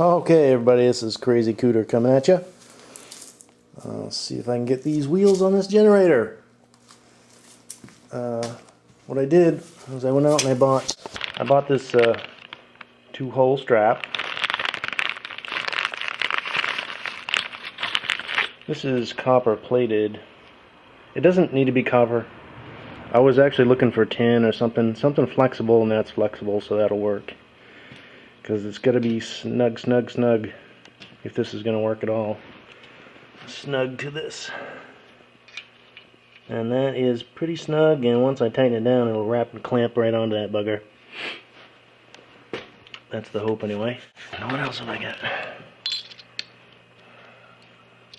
Okay, everybody, this is Crazy Cooter coming at you. Let's see if I can get these wheels on this generator. What I did was I went out and I bought this two-hole strap. This is copper plated. It doesn't need to be copper. I was actually looking for tin or something flexible, and that's flexible, so that'll work. Because it's got to be snug if this is going to work at all. Snug to this. And that is pretty snug, and once I tighten it down, it'll wrap and clamp right onto that bugger. That's the hope, anyway. Now, what else have I got?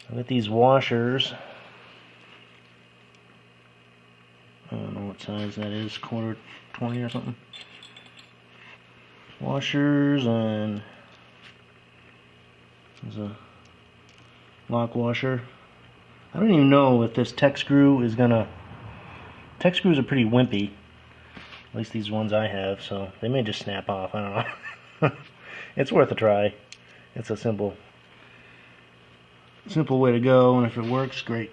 I got these washers. I don't know what size that is, quarter 20 or something. Washers, and there's a lock washer. I don't even know if this Tek screw is gonna... Tek screws are pretty wimpy. At least these ones I have, so they may just snap off, I don't know. It's worth a try. It's a simple way to go, and if it works, great.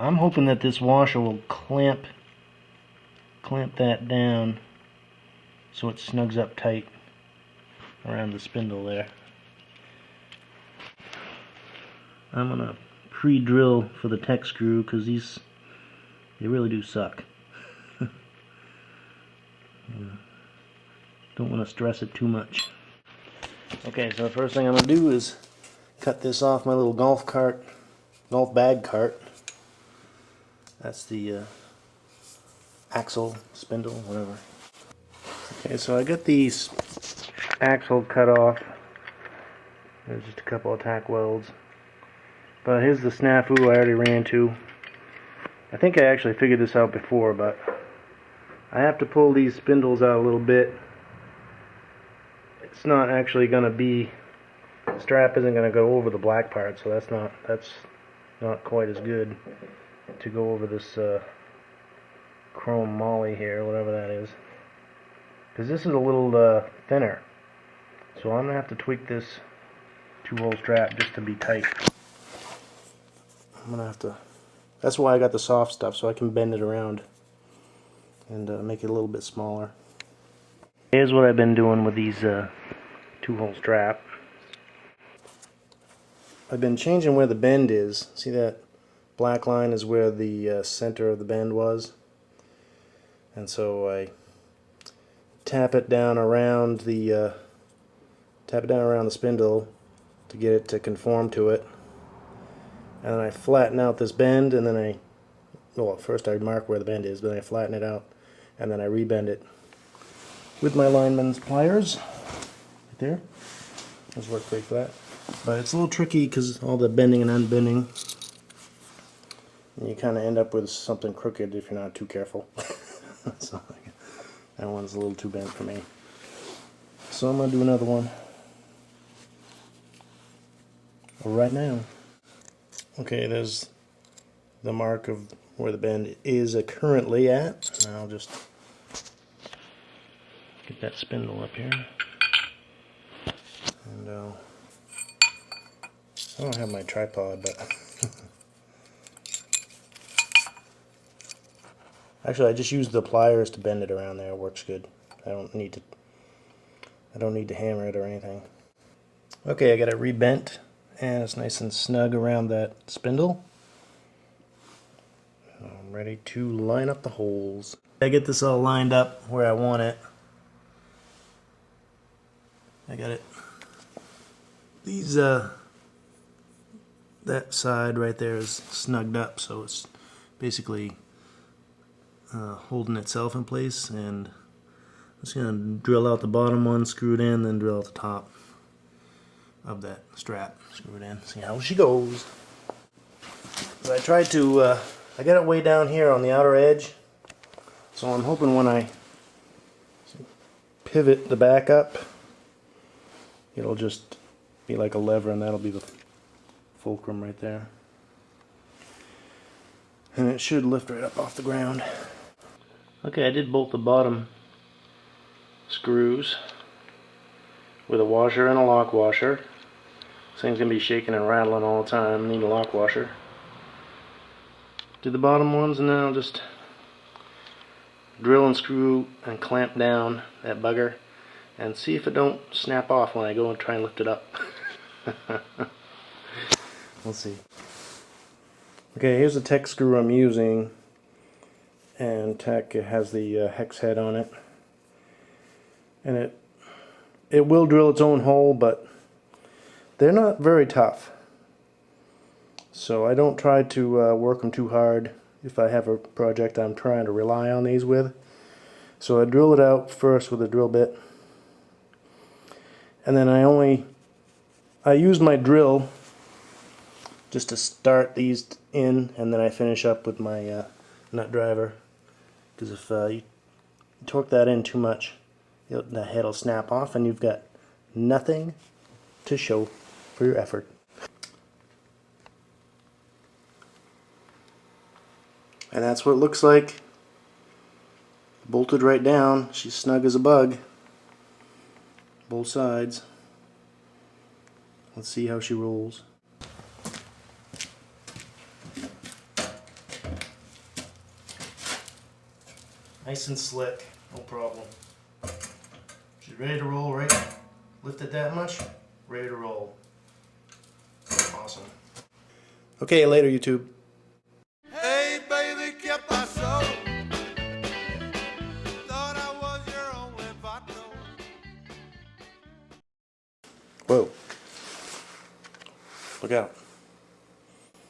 I'm hoping that this washer will clamp that down so it snugs up tight around the spindle there. I'm gonna pre-drill for the Tek screw because they really do suck. Don't want to stress it too much. Okay, so the first thing I'm gonna do is cut this off my little golf bag cart. That's the axle, spindle, whatever. Okay, so I got these axle cut off. There's just a couple of tack welds. But here's the snafu I already ran into. I think I actually figured this out before, but I have to pull these spindles out a little bit. It's not actually going to be, the strap isn't going to go over the black part, so that's not quite as good to go over this chrome moly here, whatever that is. Because this is a little thinner. So I'm going to have to tweak this two-hole strap just to be tight. I'm going to have to... That's why I got the soft stuff, so I can bend it around and make it a little bit smaller. Here's what I've been doing with these two-hole strap. I've been changing where the bend is. See that black line is where the center of the bend was? And so I tap it down around the spindle to get it to conform to it. And then I flatten out this bend, and then first I mark where the bend is, but then I flatten it out, and then I rebend it with my lineman's pliers. Right there. Those work great for that. But it's a little tricky because all the bending and unbending. And you kind of end up with something crooked if you're not too careful. So that one's a little too bent for me. So I'm going to do another one right now. Okay, there's the mark of where the bend is currently at. I'll just get that spindle up here. And I don't have my tripod, but actually I just used the pliers to bend it around there. It works good. I don't need to hammer it or anything. Okay, I got it rebent, and it's nice and snug around that spindle. I'm ready to line up the holes. I get this all lined up where I want it. I got it. These that side right there is snugged up, so it's basically holding itself in place, and I'm just gonna drill out the bottom one, screw it in, then drill out the top of that strap, screw it in, see how she goes. So I tried to, I got it way down here on the outer edge, so I'm hoping when I pivot the back up, it'll just be like a lever, and that'll be the fulcrum right there. And it should lift right up off the ground. Okay, I did bolt the bottom screws with a washer and a lock washer. This thing's going to be shaking and rattling all the time. Need a lock washer. Do the bottom ones, and then I'll just drill and screw and clamp down that bugger and see if it don't snap off when I go and try and lift it up. We'll see. Okay, here's the Tech screw I'm using, and Tech has the hex head on it, and it will drill its own hole, but they're not very tough, so I don't try to work them too hard if I have a project I'm trying to rely on these with. So I drill it out first with a drill bit, and then I use my drill just to start these in, and then I finish up with my nut driver, because if you torque that in too much, the head will snap off and you've got nothing to show for your effort. And that's what it looks like. Bolted right down. She's snug as a bug. Both sides. Let's see how she rolls. Nice and slick, no problem. She's ready to roll, right? Lift it that much, ready to roll. Awesome. Okay, later YouTube. Hey baby, kept my soul. Thought I was your only vato. Whoa. Look out.